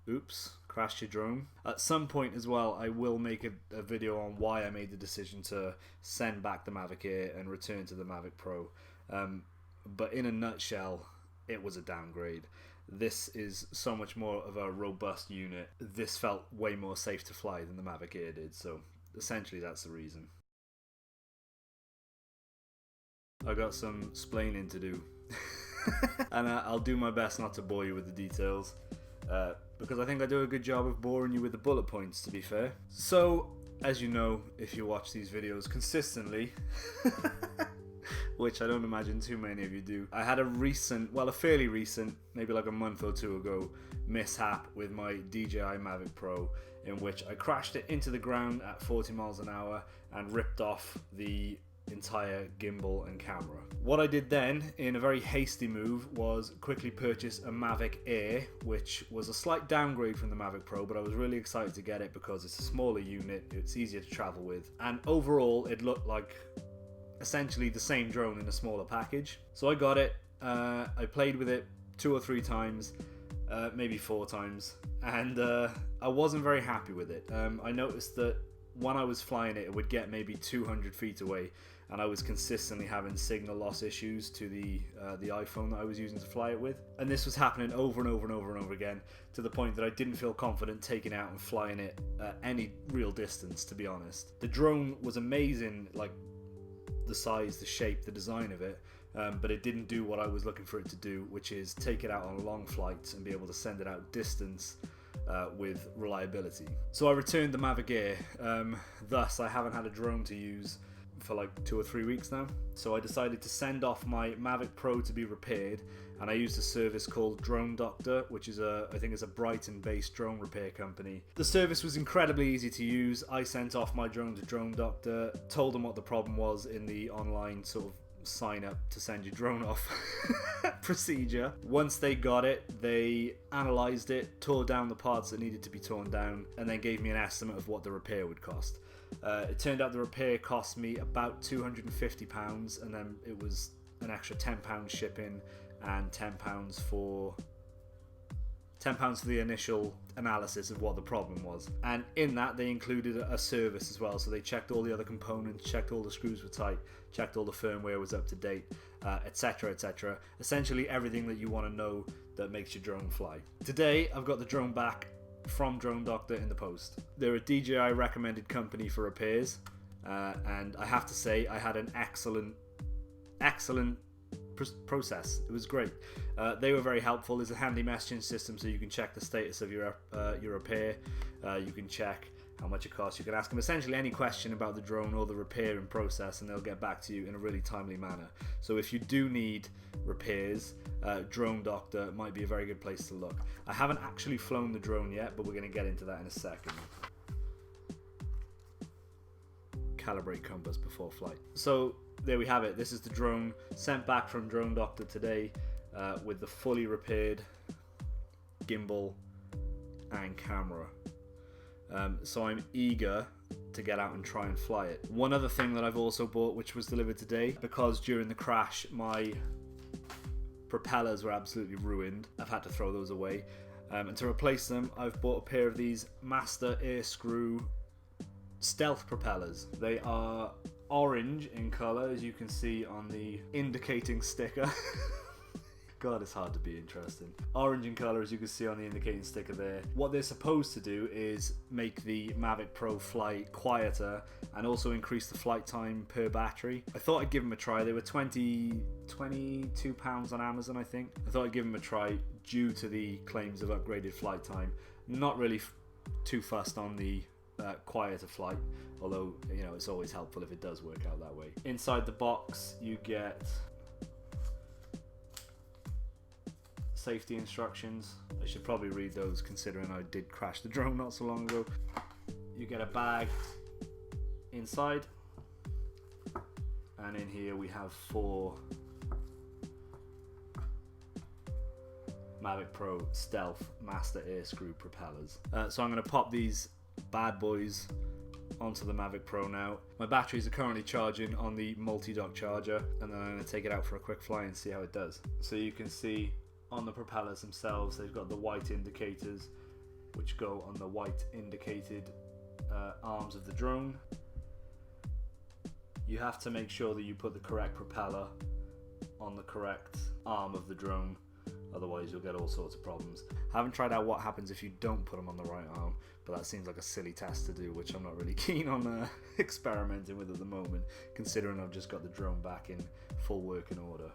Oops, crashed your drone. At some point as well, I will make a video on why I made the decision to send back the MAVIC Air and return to the MAVIC Pro. But in a nutshell, it was a downgrade. This is so much more of a robust unit. This felt way more safe to fly than the MAVIC Air did, so essentially that's the reason. I got some splaining to do. And I'll do my best not to bore you with the details, because I think I do a good job of boring you with the bullet points, to be fair. So, as you know, if you watch these videos consistently, which I don't imagine too many of you do, I had a fairly recent, maybe like a month or two ago, mishap with my DJI MAVIC Pro, in which I crashed it into the ground at 40 miles an hour and ripped off the entire gimbal and camera. What I did then, in a very hasty move, was quickly purchase a MAVIC Air, which was a slight downgrade from the MAVIC Pro, but I was really excited to get it because it's a smaller unit, it's easier to travel with, and overall it looked like essentially the same drone in a smaller package. So I got it, I played with it 2 or 3 times, maybe 4 times, and I wasn't very happy with it. I noticed that when I was flying it, it would get maybe 200 feet away, and I was consistently having signal loss issues to the iPhone that I was using to fly it with. And this was happening over and over and over and over again, to the point that I didn't feel confident taking it out and flying it any real distance, to be honest. The drone was amazing, like the size, the shape, the design of it, but it didn't do what I was looking for it to do, which is take it out on long flights and be able to send it out distance with reliability. So I returned the MAVIC Air, thus I haven't had a drone to use for like 2 or 3 weeks now. So I decided to send off my MAVIC Pro to be repaired, and I used a service called Drone Doctor, which is I think it's a Brighton-based drone repair company. The service was incredibly easy to use. I sent off my drone to Drone Doctor, told them what the problem was in the online sort of sign up to send your drone off procedure. Once they got it, they analysed it, tore down the parts that needed to be torn down, and then gave me an estimate of what the repair would cost. It turned out the repair cost me about £250, and then it was an extra £10 shipping and £10 for the initial analysis of what the problem was. And in that they included a service as well, so they checked all the other components, checked all the screws were tight, checked all the firmware was up to date, etc, etc. Essentially everything that you want to know that makes your drone fly. Today I've got the drone back from Drone Doctor in the post. They're a DJI recommended company for repairs, and I have to say I had an excellent process. It was great. They were very helpful. There's a handy messaging system so you can check the status of your repair. You can check how much it costs. You can ask them essentially any question about the drone or the repair and process, and they'll get back to you in a really timely manner. So if you do need repairs, Drone Doctor might be a very good place to look. I haven't actually flown the drone yet, but we're going to get into that in a second. Calibrate compass before flight. So there we have it. This is the drone sent back from Drone Doctor today, with the fully repaired gimbal and camera. So I'm eager to get out and try and fly it. One other thing that I've also bought, which was delivered today, because during the crash my propellers were absolutely ruined, I've had to throw those away, and to replace them I've bought a pair of these Master Air Screw stealth propellers. They are orange in colour, as you can see on the indicating sticker. God, it's hard to be interesting. Orange in colour, as you can see on the indicating sticker there. What they're supposed to do is make the MAVIC Pro fly quieter and also increase the flight time per battery. I thought I'd give them a try. They were £22 on Amazon, I think. I thought I'd give them a try due to the claims of upgraded flight time. Not really too fussed on the quieter flight, although you know it's always helpful if it does work out that way. Inside the box you get safety instructions. I should probably read those considering I did crash the drone not so long ago. You get a bag inside, and in here we have 4 MAVIC Pro Stealth Master Air Screw propellers. So I'm going to pop these bad boys onto the MAVIC Pro now. My batteries are currently charging on the multi-dock charger, and then I'm going to take it out for a quick fly and see how it does. So you can see on the propellers themselves they've got the white indicators which go on the white indicated arms of the drone. You have to make sure that you put the correct propeller on the correct arm of the drone, otherwise you'll get all sorts of problems. I haven't tried out what happens if you don't put them on the right arm, but that seems like a silly test to do, which I'm not really keen on experimenting with at the moment, considering I've just got the drone back in full working order.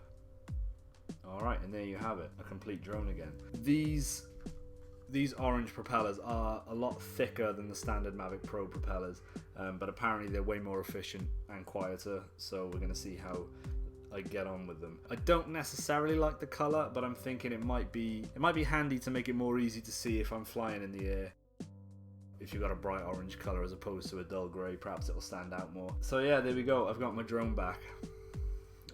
Alright, and there you have it, a complete drone again. These orange propellers are a lot thicker than the standard MAVIC Pro propellers, but apparently they're way more efficient and quieter, so we're going to see how I get on with them. I don't necessarily like the colour, but I'm thinking it might be handy to make it more easy to see if I'm flying in the air. If you've got a bright orange colour as opposed to a dull grey, perhaps it'll stand out more. So yeah, there we go, I've got my drone back.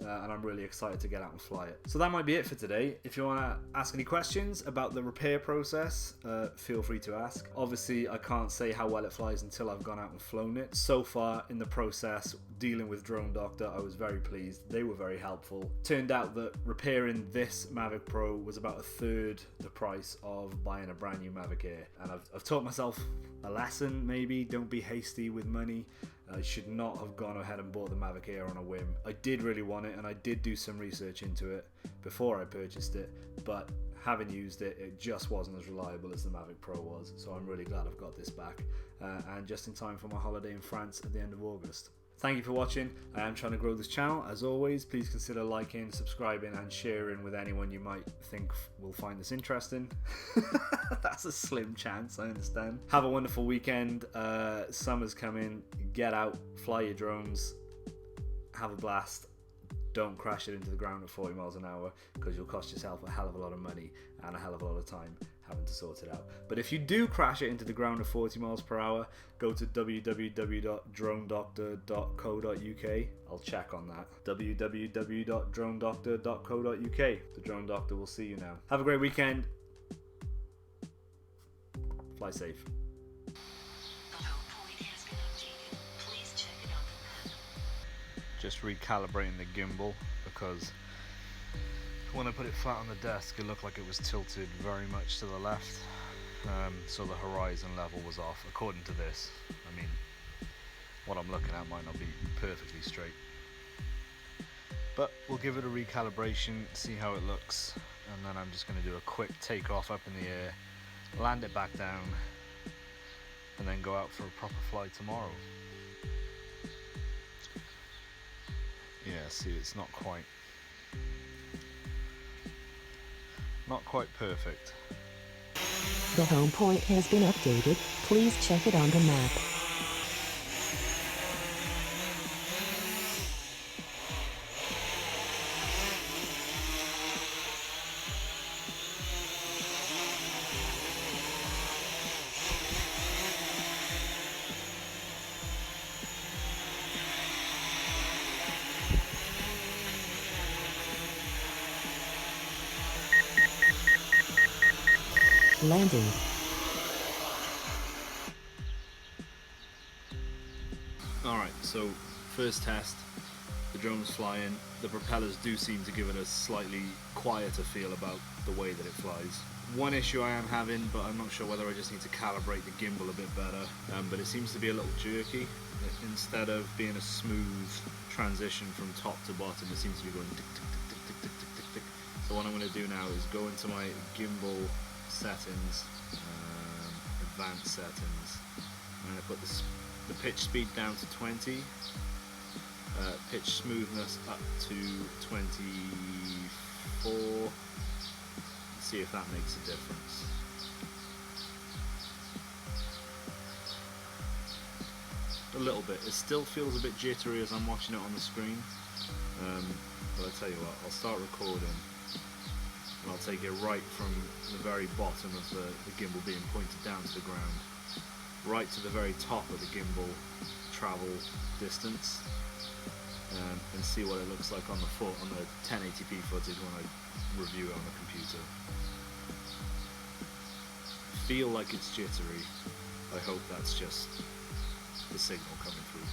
And I'm really excited to get out and fly it. So that might be it for today. If you want to ask any questions about the repair process, feel free to ask. Obviously, I can't say how well it flies until I've gone out and flown it. So far in the process, dealing with Drone Doctor, I was very pleased. They were very helpful. Turned out that repairing this MAVIC Pro was about 1/3 the price of buying a brand new MAVIC Air. And I've taught myself a lesson, maybe. Don't be hasty with money. I should not have gone ahead and bought the MAVIC Air on a whim. I did really want it, and I did do some research into it before I purchased it, but having used it, it just wasn't as reliable as the MAVIC Pro was, so I'm really glad I've got this back, and just in time for my holiday in France at the end of August. Thank you for watching. I am trying to grow this channel. As always, please consider liking, subscribing and sharing with anyone you might think will find this interesting. That's a slim chance, I understand. Have a wonderful weekend. Summer's coming. Get out, fly your drones, have a blast. Don't crash it into the ground at 40 miles an hour, because you'll cost yourself a hell of a lot of money and a hell of a lot of time having to sort it out. But if you do crash it into the ground at 40 miles per hour, go to www.dronedoctor.co.uk. I'll check on that. www.dronedoctor.co.uk. The Drone Doctor will see you now. Have a great weekend. Fly safe. Just recalibrating the gimbal, because when I put it flat on the desk it looked like it was tilted very much to the left, so the horizon level was off according to this. I mean, what I'm looking at might not be perfectly straight, but we'll give it a recalibration, see how it looks, and then I'm just going to do a quick takeoff up in the air, land it back down, and then go out for a proper flight tomorrow. Yeah, see, it's not quite perfect. The home point has been updated. Please check it on the map. Landing. Alright, so first test, the drone's flying. The propellers do seem to give it a slightly quieter feel about the way that it flies. One issue I am having, but I'm not sure whether I just need to calibrate the gimbal a bit better, but it seems to be a little jerky. Instead of being a smooth transition from top to bottom, it seems to be going tick, tick, tick, tick, tick, tick, tick, tick, tick. So what I'm going to do now is go into my gimbal settings, advanced settings. I'm going to put the pitch speed down to 20, pitch smoothness up to 24, see if that makes a difference. A little bit. It still feels a bit jittery as I'm watching it on the screen, but I tell you what, I'll start recording and I'll take it right from the very bottom of the gimbal being pointed down to the ground, right to the very top of the gimbal travel distance, and see what it looks like on the 1080p footage when I review it on the computer. Feel like it's jittery. I hope that's just the signal coming through.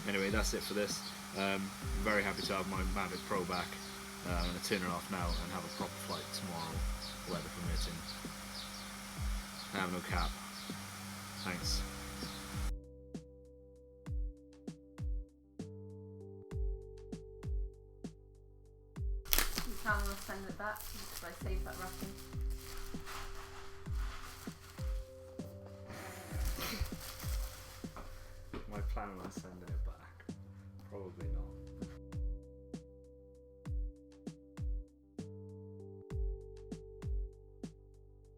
Anyway, that's it for this. Very happy to have my MAVIC Pro back. I'm going to turn it off now and have a proper flight tomorrow, weather permitting. I have no cap. Thanks. You can send it back because I saved that wrapping. Am I planning on sending it back? Probably not.